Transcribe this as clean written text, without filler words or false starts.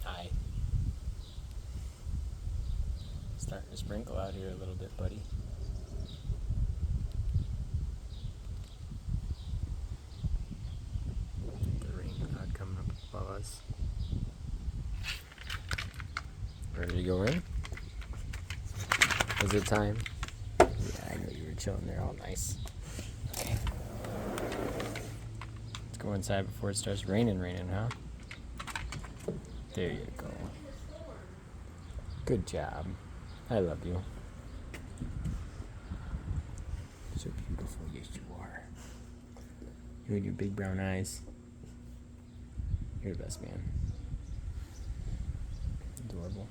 Hi. Starting to sprinkle out here a little bit, buddy. The rain cloud coming up above us. Ready to go in? Was it time? Yeah, I know you were chilling there all nice. Okay. Let's go inside before it starts raining, huh? There you go. Good job. I love you. So beautiful, yes you are. You and your big brown eyes. You're the best man. Adorable.